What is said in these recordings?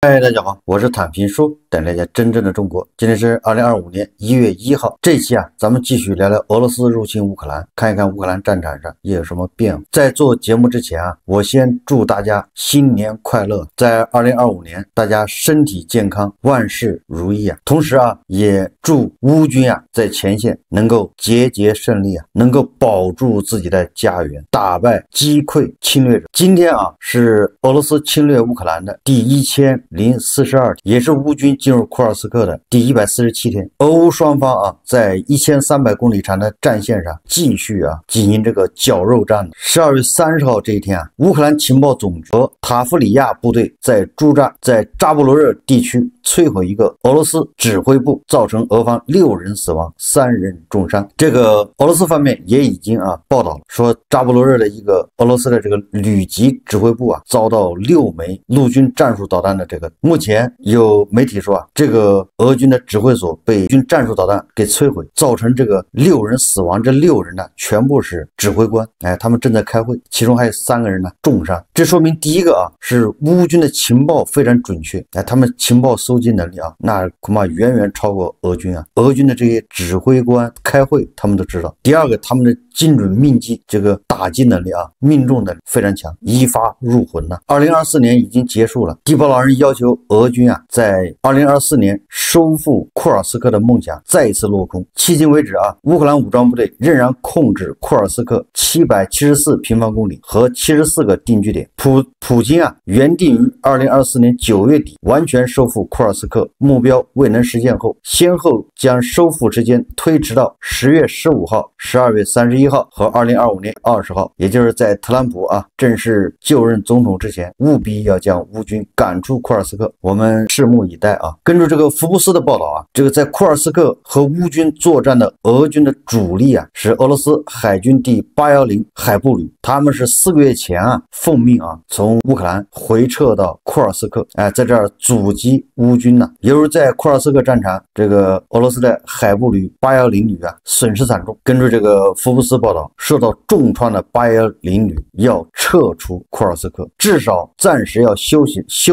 嗨，大家好，我是坦平叔，带大家真正的中国。今天是2025年1月1号，这一期咱们继续聊聊俄罗斯入侵乌克兰，看一看乌克兰战场上又有什么变化。在做节目之前我先祝大家新年快乐，在2025年大家身体健康，万事如意同时也祝乌军在前线能够节节胜利能够保住自己的家园，打败击溃侵略者。今天是俄罗斯侵略乌克兰的第1042天，也是乌军进入库尔斯克的第147天。俄乌双方在1300公里长的战线上继续进行这个绞肉战。12月30号这一天乌克兰情报总局和塔夫里亚部队在驻扎在扎波罗热地区摧毁一个俄罗斯指挥部，造成俄方6人死亡，3人重伤。这个俄罗斯方面也已经报道了，说扎波罗热的一个俄罗斯的这个旅级指挥部遭到6枚陆军战术导弹的这个，目前有媒体说这个俄军的指挥所被军战术导弹给摧毁，造成这个6人死亡。这6人全部是指挥官，他们正在开会，其中还有3个人重伤。这说明第一个是乌军的情报非常准确，他们情报搜集能力那恐怕远远超过俄军俄军的这些指挥官开会他们都知道。第二个，他们的精准命击这个打击能力命中能力非常强，一发入魂2024年已经结束了，地堡老人要求俄军在2024年收复库尔斯克的梦想再一次落空。迄今为止乌克兰武装部队仍然控制库尔斯克774平方公里和74个定居点。普京原定于2024年9月底完全收复库尔斯克，目标未能实现后，先后将收复时间推迟到10月15号、12月31号和2025年20号，也就是在特朗普正式就任总统之前，务必要将乌军赶出库尔斯克。我们拭目以待根据这个福布斯的报道这个在库尔斯克和乌军作战的俄军的主力是俄罗斯海军第810海步旅，他们是4个月前奉命从乌克兰回撤到库尔斯克，在这儿阻击乌军犹如在库尔斯克战场，这个俄罗斯的海步旅810旅损失惨重。根据这个福布斯报道，受到重创的810旅要撤出库尔斯克，至少暂时要休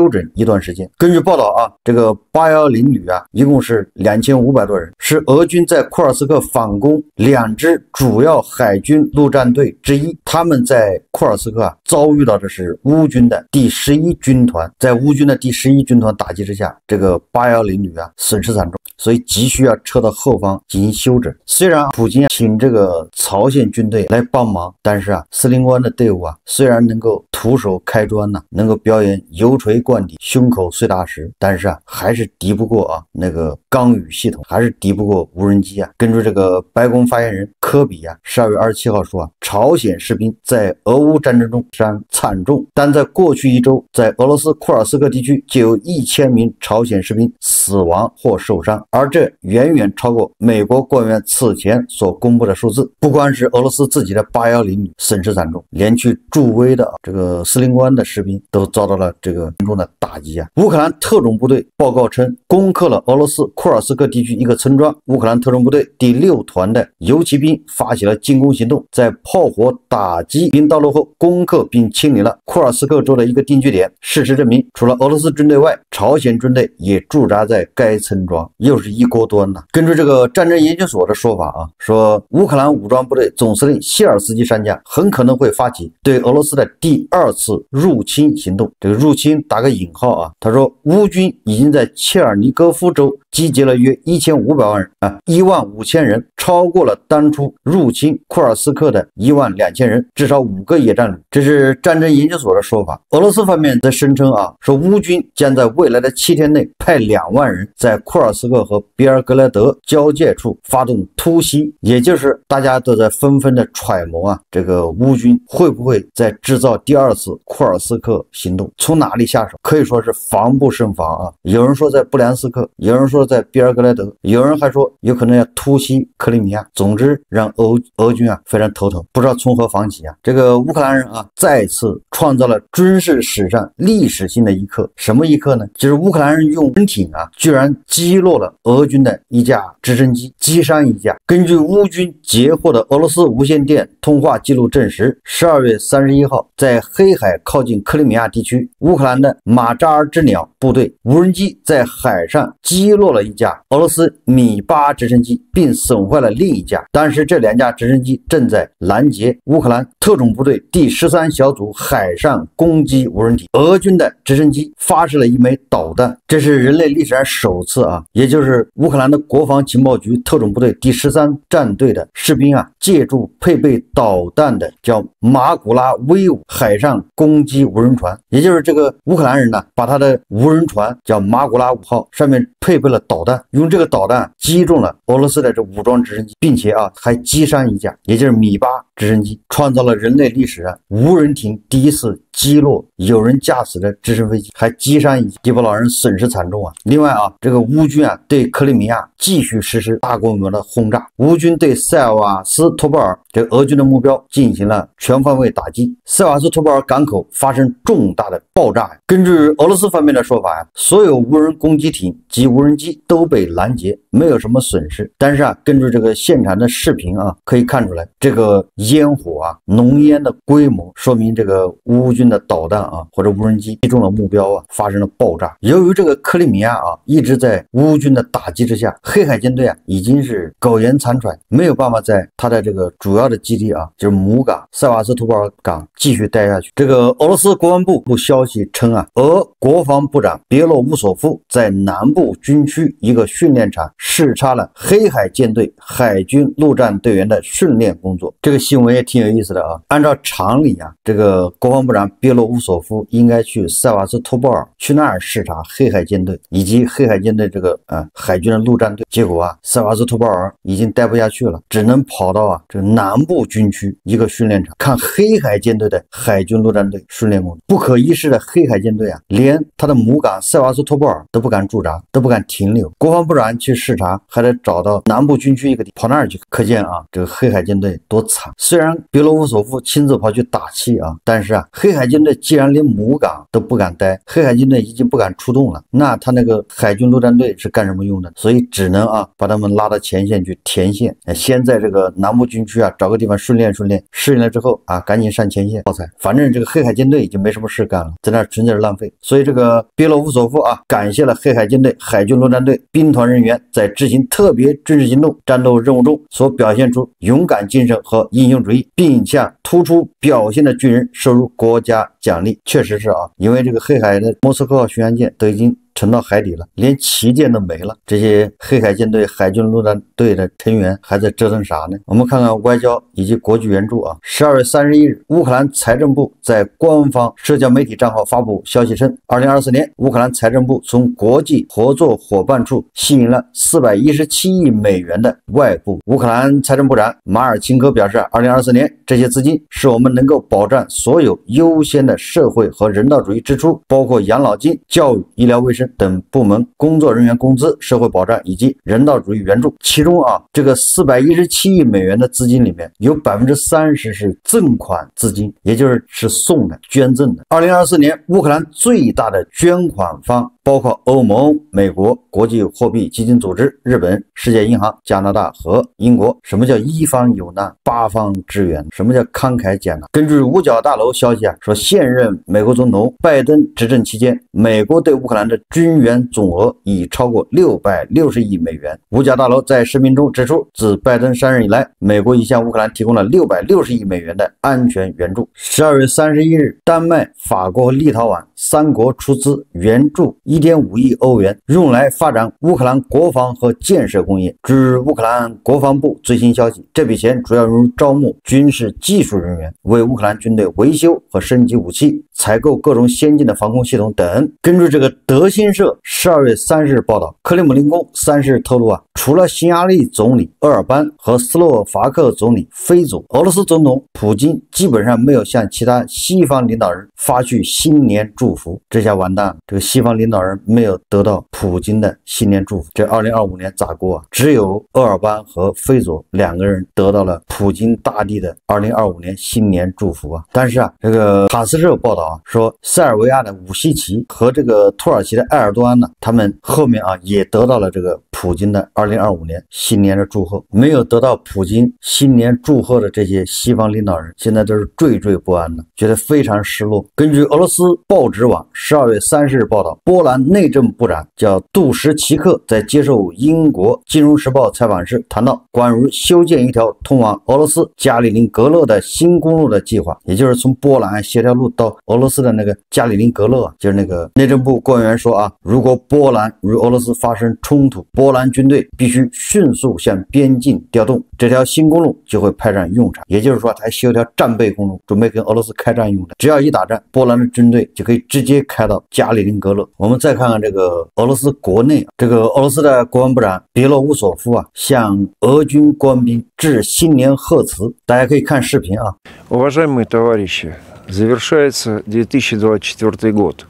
整一段时间。根据报道这个810旅一共是2500多人，是俄军在库尔斯克反攻2支主要海军陆战队之一。他们在库尔斯克遭遇到的是乌军的第11军团，在乌军的第11军团打击之下，这个810旅损失惨重，所以急需要撤到后方进行休整。虽然普京请这个朝鲜军队来帮忙，但是司令官的队伍虽然能够徒手开砖能够表演油锤灌底、胸口碎大石，但是还是敌不过那个钢雨系统，还是敌不过无人机根据这个白宫发言人科比12月27号说朝鲜士兵在俄乌战争中伤惨重，但在过去1周，在俄罗斯库尔斯克地区就有1000名朝鲜士兵死亡或受伤，而这远远超过美国国务院此前所公布的数字。不光是俄罗斯自己的810旅损失惨重，连去助威的这个司令官的士兵都遭到了这个严重的打击乌克兰特种部队报告称，攻克了俄罗斯库尔斯克地区一个村庄。乌克兰特种部队第6团的游骑兵发起了进攻行动，在炮火打击兵道路后，攻克并清理了库尔斯克州的一个定居点。事实证明，除了俄罗斯军队外，朝鲜军队也驻扎在该村庄，又是一锅端根据这个战争研究所的说法说乌克兰武装部队总司令谢尔斯基上将很可能会发起对俄罗斯的第2次入侵行动。这个入侵打个引号他说乌军已经在切尔尼戈夫州集结了约1500万人15000人，超过了当初入侵库尔斯克的12000人，至少5个野战旅。这是战争研究所的说法。俄罗斯方面则声称说乌军将在未来的7天内派2万人在库尔斯克和别尔格莱德交界处发动突袭，也就是大家都在纷纷的揣摩这个乌军会不会在制造第2次库尔斯克行动，从哪里下手，可以说是防不胜防有人说在布安斯克，有人说在比尔格莱德，有人还说有可能要突袭克里米亚。总之让俄军啊非常头疼，不知道从何防起啊。这个乌克兰人啊再次创造了军事史上历史性的一刻。什么一刻呢？就是乌克兰人用潜艇啊居然击落了俄军的一架直升机，击伤一架。根据乌军截获的俄罗斯无线电通话记录证实，12月31号在黑海靠近克里米亚地区，乌克兰的马扎尔之鸟部队无人机在海上击落了一架俄罗斯米8直升机，并损坏了另一架。当时这2架直升机正在拦截乌克兰特种部队第13小组海上攻击无人艇。俄军的直升机发射了一枚导弹，这是人类历史上首次啊，也就是乌克兰的国防情报局特种部队第13战队的士兵啊，借助配备导弹的叫马古拉 V5 海上攻击无人船，也就是这个乌克兰人呢，把他的无人船叫马古拉5号，上面配备了导弹，用这个导弹击中了俄罗斯的这武装直升机，并且啊还击伤一架，也就是米8直升机，创造了人类历史上无人艇第一次击落有人驾驶的直升飞机，还击伤一架，迪波老人损失惨重啊。另外啊，这个乌军啊对克里米亚继续实施大规模的轰炸，乌军对塞瓦斯托波尔这俄军的目标进行了全方位打击，塞瓦斯托波尔港口发生重大的爆炸。根据俄罗斯方面的说法所有无人攻击艇及无人机都被拦截，没有什么损失。但是啊，根据这个现场的视频啊，可以看出来这个烟火啊、浓烟的规模，说明这个乌军的导弹啊或者无人机击中了目标啊，发生了爆炸。由于这个克里米亚啊一直在乌军的打击之下，黑海舰队啊已经是苟延残喘，没有办法在他的这个主要的基地啊，就是母港塞瓦斯托波尔港继续待下去。这个俄罗斯国防部消息称啊，俄国防部长别洛乌索夫在南部军区一个训练场视察了黑海舰队海军陆战队员的训练工作。这个新闻也挺有意思的啊。按照常理啊，这个国防部长别洛乌索夫应该去塞瓦斯托波尔，去那儿视察黑海舰队以及黑海舰队这个海军的陆战队。结果啊，塞瓦斯托波尔已经待不下去了，只能跑到啊这个南部军区一个训练场看黑海舰队的海军陆战队训练工作。不可一世的黑海舰队啊，连他的母港塞瓦斯托波尔都不敢驻扎，都不敢停留。国防部长去视察，还得找到南部军区一个地跑那儿去，可见啊这个黑海舰队多惨。虽然别洛乌索夫亲自跑去打气啊，但是啊黑海舰队既然连母港都不敢待，黑海舰队已经不敢出动了，那他那个海军陆战队是干什么用的？所以只能啊把他们拉到前线去填线，先在这个南部军区啊找个地方训练训练，适应了之后啊赶紧上前线耗材。反正这个黑海舰队已经没什么事干了，在那纯粹是浪费。所以这个别洛乌索夫啊感谢了黑海舰队海军陆战队兵团人员在执行特别军事行动战斗任务中所表现出勇敢精神和英雄主义，并向突出表现的军人收入国家奖励。确实是啊，因为这个黑海的莫斯科号巡洋舰都已经沉到海底了，连旗舰都没了，这些黑海舰队海军陆战队的成员还在折腾啥呢？我们看看外交以及国际援助啊。12月31日，乌克兰财政部在官方社交媒体账号发布消息称，2024年乌克兰财政部从国际合作伙伴处吸引了417亿美元的外部。乌克兰财政部长马尔钦科表示，2024年这些资金使我们能够保障所有优先的社会和人道主义支出，包括养老金、教育、医疗卫生等部门工作人员工资、社会保障以及人道主义援助。其中啊，这个417亿美元的资金里面有30%是赠款资金，也就是送的、捐赠的。2024年，乌克兰最大的捐款方包括欧盟、美国、国际货币基金组织、日本、世界银行、加拿大和英国。什么叫一方有难，八方支援？什么叫慷慨解囊？根据五角大楼消息啊，说现任美国总统拜登执政期间，美国对乌克兰的军援总额已超过660亿美元。五角大楼在声明中指出，自拜登上任以来，美国已向乌克兰提供了660亿美元的安全援助。12月31日，丹麦、法国和立陶宛三国出资援助1.5亿欧元，用来发展乌克兰国防和建设工业。据乌克兰国防部最新消息，这笔钱主要用于招募军事技术人员，为乌克兰军队维修和升级武器，采购各种先进的防空系统等。根据这个德新社12月30日报道，克里姆林宫30日透露啊，除了匈牙利总理鄂尔班和斯洛伐克总理菲佐，俄罗斯总统普京基本上没有向其他西方领导人发去新年祝福。这下完蛋了，这个西方领导人没有得到普京的新年祝福。这2025年咋过啊？只有鄂尔班和菲佐两个人得到了普京大帝的2025年新年祝福啊。但是啊，这个塔斯社报道啊说，塞尔维亚的武西奇和这个土耳其的埃尔多安呢，他们后面啊也得到了这个普京的2025年新年的祝贺。没有得到普京新年祝贺的这些西方领导人，现在都是惴惴不安的，觉得非常失落。根据俄罗斯报纸网12月30日报道，波兰内政部长叫杜什奇克在接受英国金融时报采访时谈到，关于修建一条通往俄罗斯加里宁格勒的新公路的计划，也就是从波兰修条路到俄罗斯的那个加里宁格勒啊，就是那个内政部官员说啊，如果波兰与俄罗斯发生冲突，波兰军队必须迅速向边境调动，这条新公路就会派上用场。也就是说，他修条战备公路，准备跟俄罗斯开战用的。只要一打仗，波兰的军队就可以直接开到加里宁格勒。我们再看看这个俄罗斯国内，这个俄罗斯的国防部长别洛乌索夫啊，向俄军官兵致新年贺词，大家可以看视频啊。Уважаемые товарищи, завершается 2024 год.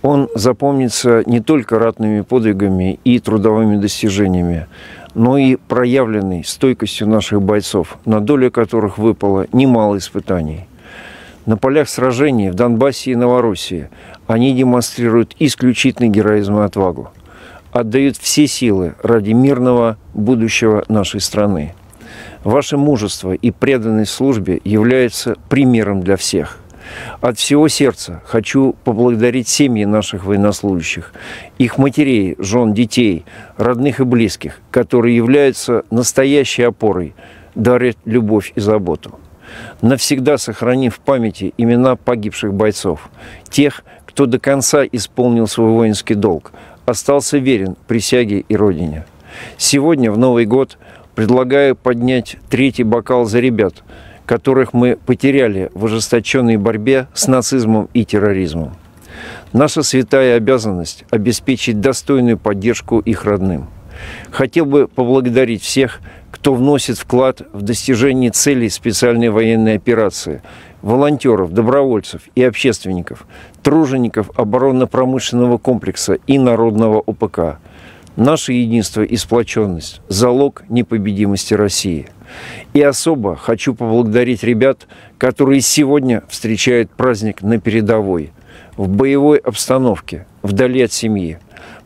Он запомнится не только ратными подвигами и трудовыми достижениями, но и проявленной стойкостью наших бойцов, на долю которых выпало немало испытаний. На полях сражений в Донбассе и Новороссии они демонстрируют исключительный героизм и отвагу, отдают все силы ради мирного будущего нашей страны. Ваше мужество и преданность службе являются примером для всех. От всего сердца хочу поблагодарить семьи наших военнослужащих, их матерей, жен, детей, родных и близких, которые являются настоящей опорой, дарят любовь и заботу. Навсегда сохранив в памяти имена погибших бойцов, тех, кто до конца исполнил свой воинский долг, остался верен присяге и Родине. Сегодня, в Новый год, предлагаю поднять третий бокал за ребят, которых мы потеряли в ожесточенной борьбе с нацизмом и терроризмом. Наша святая обязанность – обеспечить достойную поддержку их родным. Хотел бы поблагодарить всех, кто вносит вклад в достижение целей специальной военной операции, волонтеров, добровольцев и общественников, тружеников оборонно-промышленного комплекса и народного ОПК. Наше единство и сплоченность – залог непобедимости России. И особо хочу поблагодарить ребят, которые сегодня встречают праздник на передовой, в боевой обстановке, вдали от семьи.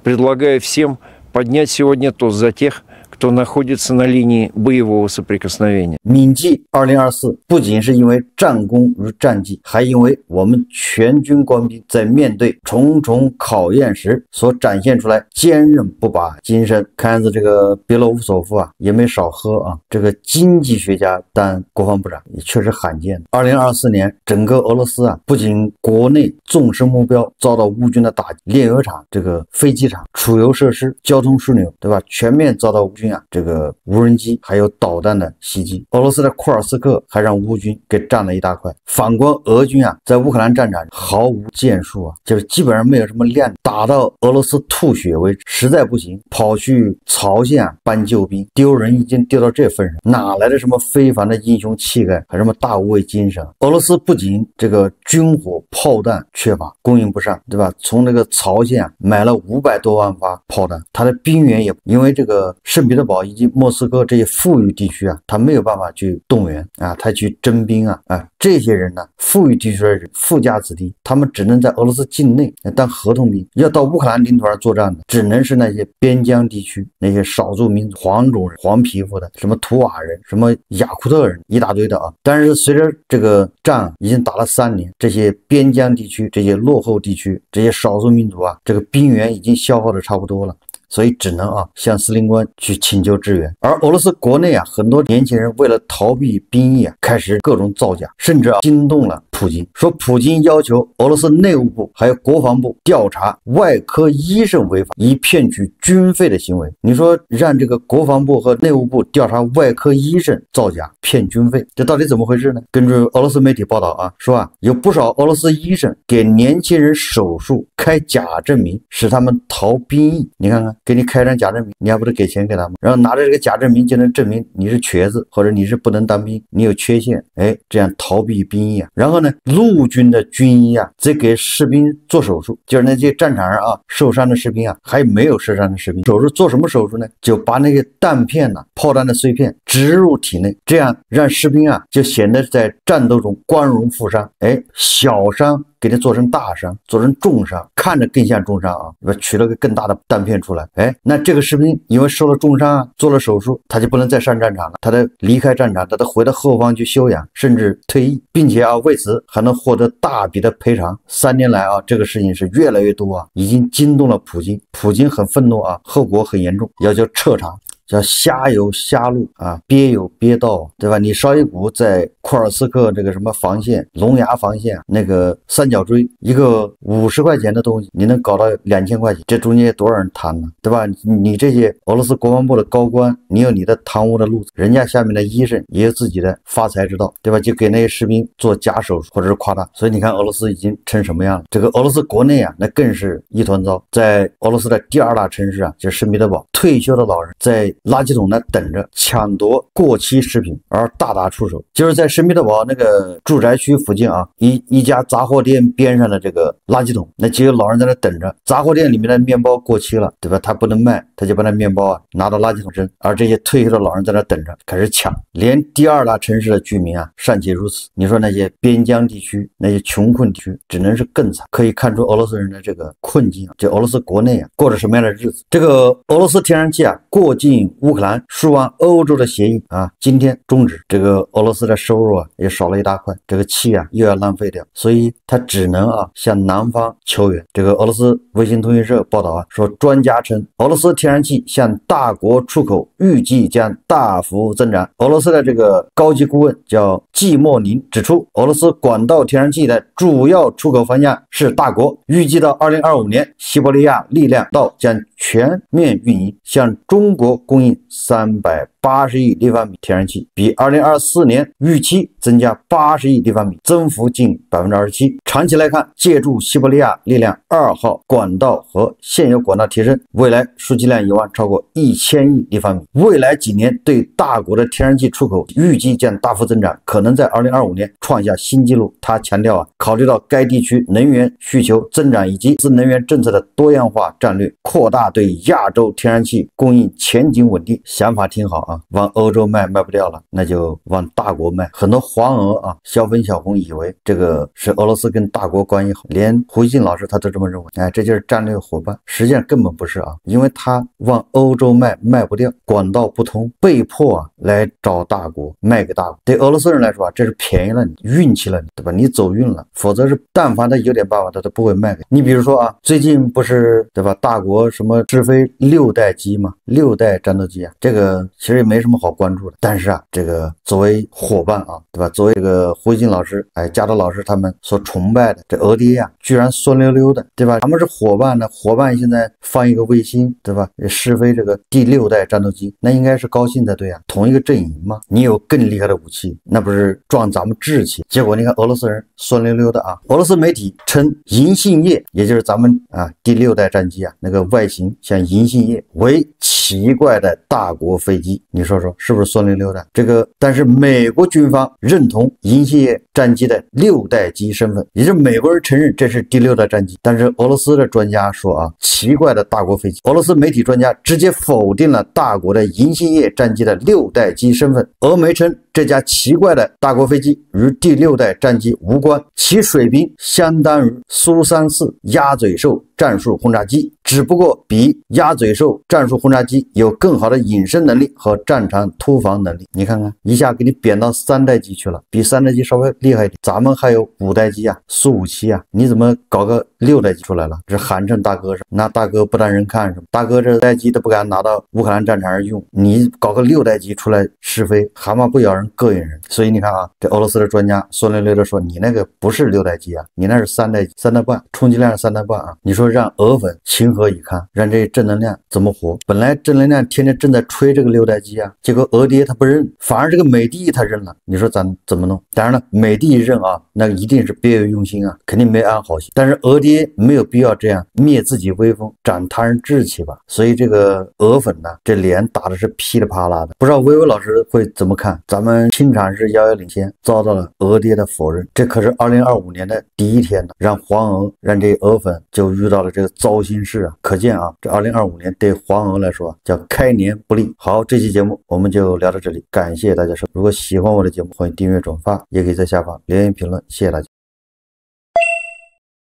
Предлагаю всем поднять сегодня тост за тех, кто находится на линии боевого соприкосновения. 铭记2024不仅是因为战功如战绩，还因为我们全军官兵在面对重重考验时所展现出来坚韧不拔精神。看样子这个别洛乌索夫啊也没少喝啊，这个经济学家当国防部长也确实罕见。2024年整个俄罗斯啊，不仅国内重视目标遭到乌军的打击，炼油厂、这个飞机场、储油设施、交通枢纽，对吧？全面遭到乌军这个无人机还有导弹的袭击。俄罗斯的库尔斯克还让乌军给占了一大块。反观俄军啊，在乌克兰战场毫无建树啊，就是基本上没有什么亮，打到俄罗斯吐血为止，实在不行跑去朝鲜搬救兵，丢人已经丢到这份上，哪来的什么非凡的英雄气概，还什么大无畏精神？俄罗斯不仅这个军火炮弹缺乏，供应不上，对吧？从那个朝鲜买了500多万发炮弹，他的兵员也因为这个圣彼得堡以及莫斯科这些富裕地区啊，他没有办法去动员啊，他去征兵啊，这些人呢，富裕地区的人，富家子弟，他们只能在俄罗斯境内当合同兵，要到乌克兰领土上作战的，只能是那些边疆地区那些少数民族、黄种人、黄皮肤的，什么图瓦人、什么雅库特人，一大堆的啊。但是随着这个仗已经打了3年，这些边疆地区、这些落后地区、这些少数民族啊，这个兵员已经消耗的差不多了。所以只能向司令官去请求支援。而俄罗斯国内很多年轻人为了逃避兵役开始各种造假，甚至惊动了普普京，说普京要求俄罗斯内务部还有国防部调查外科医生违法以骗取军费的行为。你说让这个国防部和内务部调查外科医生造假骗军费，这到底怎么回事呢？根据俄罗斯媒体报道啊，说啊有不少俄罗斯医生给年轻人手术开假证明，使他们逃兵役。你看看，给你开张假证明，你还不得给钱给他们？然后拿着这个假证明就能证明你是瘸子，或者你是不能当兵，你有缺陷，哎，这样逃避兵役啊。然后呢，陆军的军医啊，在给士兵做手术，就是那些战场上啊受伤的士兵啊，还有没有受伤的士兵，手术做什么手术呢？就把那个弹片呢，炮弹的碎片植入体内，这样让士兵啊就显得在战斗中光荣负伤，哎，小伤给它做成大伤，做成重伤，看着更像重伤啊，取了个更大的弹片出来，哎，那这个士兵因为受了重伤啊，做了手术，他就不能再上战场了，他得离开战场，他得回到后方去休养，甚至退役，并且啊为此还能获得大笔的赔偿。3年来啊，这个事情是越来越多啊，已经惊动了普京，普京很愤怒啊，后果很严重，要求彻查。叫虾有虾路啊，鳖有鳖道，对吧？你烧一股在库尔斯克这个什么防线、龙牙防线那个三角锥，一个50块钱的东西，你能搞到2000块钱，这中间多少人贪呢？对吧？你这些俄罗斯国防部的高官，你有你的贪污的路子，人家下面的医生也有自己的发财之道，对吧？就给那些士兵做假手术或者是夸大，所以你看俄罗斯已经成什么样了？这个俄罗斯国内啊，那更是一团糟。在俄罗斯的第2大城市啊，就是圣彼得堡，退休的老人在垃圾桶那等着抢夺过期食品而大打出手，就是在圣彼得堡那个住宅区附近啊，一家杂货店边上的这个垃圾桶，那就有老人在那等着，杂货店里面的面包过期了，对吧？他不能卖，他就把那面包啊拿到垃圾桶扔，而这些退休的老人在那等着开始抢，连第2大城市的居民啊尚且如此，你说那些边疆地区那些穷困地区只能是更惨，可以看出俄罗斯人的这个困境啊，就俄罗斯国内啊过着什么样的日子。这个俄罗斯天然气啊过境乌克兰输往欧洲的协议啊，今天终止，这个俄罗斯的收入啊也少了一大块，这个气啊又要浪费掉，所以他只能啊向南方求援。这个俄罗斯卫星通讯社报道啊说，专家称俄罗斯天然气向大国出口预计将大幅增长。俄罗斯的这个高级顾问叫季莫林指出，俄罗斯管道天然气的主要出口方向是大国，预计到2025年，西伯利亚力量道将全面运营，向中国供应380亿立方米天然气，比2024年预期增加80亿立方米，增幅近27%。长期来看，借助西伯利亚力量2号管道和现有管道提升，未来输气量有望超过1000亿立方米。未来几年对大国的天然气出口预计将大幅增长，可能在2025年创下新纪录。他强调啊，考虑到该地区能源需求增长以及自能源政策的多样化战略，扩大对亚洲天然气供应前景稳定。想法挺好啊，往欧洲卖不掉了，那就往大国卖。很多黄俄啊小粉小红以为这个是俄罗斯跟大国关系好，连胡锡进老师他都这么认为，哎，这就是战略伙伴。实际上根本不是啊，因为他往欧洲卖不掉，管道不通，被迫啊来找大国卖给大国。对俄罗斯人来说啊，这是便宜了你，运气了你，对吧？你走运了，否则是但凡他有点办法，他都不会卖给你。比如说啊，最近不是对吧？大国什么试飞6代机嘛，6代战斗机啊，这个其实也没什么好关注的。但是啊，这个作为伙伴啊，对吧？作为这个胡锡进老师、加德老师他们所崇拜的这俄爹呀，居然酸溜溜的，对吧？他们是伙伴呢，伙伴现在放一个卫星，对吧？试飞这个第6代战斗机，那应该是高兴才对啊，同一个阵营嘛。你有更厉害的武器，那不是撞咱们志气？结果你看俄罗斯人酸溜溜的啊。俄罗斯媒体称银杏叶，也就是咱们啊第6代战机啊，那个外形像银杏叶，为奇怪的大国飞机。你说说是不是酸溜溜的？这个，但是美国军方认同银杏叶战机的6代机身份，也就是美国人承认这是第6代战机。但是俄罗斯的专家说啊，奇怪的大国飞机。俄罗斯媒体专家直接否定了大国的银杏叶战机的6代机身份。俄媒称这架奇怪的大国飞机与第6代战机无关，其水平相当于苏34鸭嘴兽战术轰炸机，只不过比鸭嘴兽战术轰炸机有更好的隐身能力和战场突防能力。你看看，一下给你贬到3代机去了，比3代机稍微厉害一点。咱们还有5代机啊，苏57啊，你怎么搞个6代机出来了，这寒碜大哥是那大哥不当人看是吧？大哥这代机都不敢拿到乌克兰战场上用，你搞个6代机出来试飞，蛤蟆不咬人膈应人。所以你看啊，这俄罗斯的专家索连略的说，你那个不是6代机啊，你那是3代机，3代半，充其量是3代半啊。你说让俄粉情何以堪？让这正能量怎么活？本来正能量天天正在吹这个6代机啊，结果俄爹他不认，反而这个美帝他认了，你说咱怎么弄？当然了，美帝认啊，那一定是别有用心啊，肯定没安好心。但是俄爹没有必要这样灭自己威风，长他人志气吧。所以这个俄粉呢，这脸打的是噼里啪啦的。不知道薇薇老师会怎么看？咱们清场是遥遥领先，遭到了俄爹的否认。这可是2025年的第一天呢，让黄俄让这俄粉就遇到了这个糟心事啊。可见啊，这2025年对黄俄来说叫开年不利。好，这期节目我们就聊到这里，感谢大家收看。如果喜欢我的节目，欢迎订阅转发，也可以在下方留言评论，谢谢大家。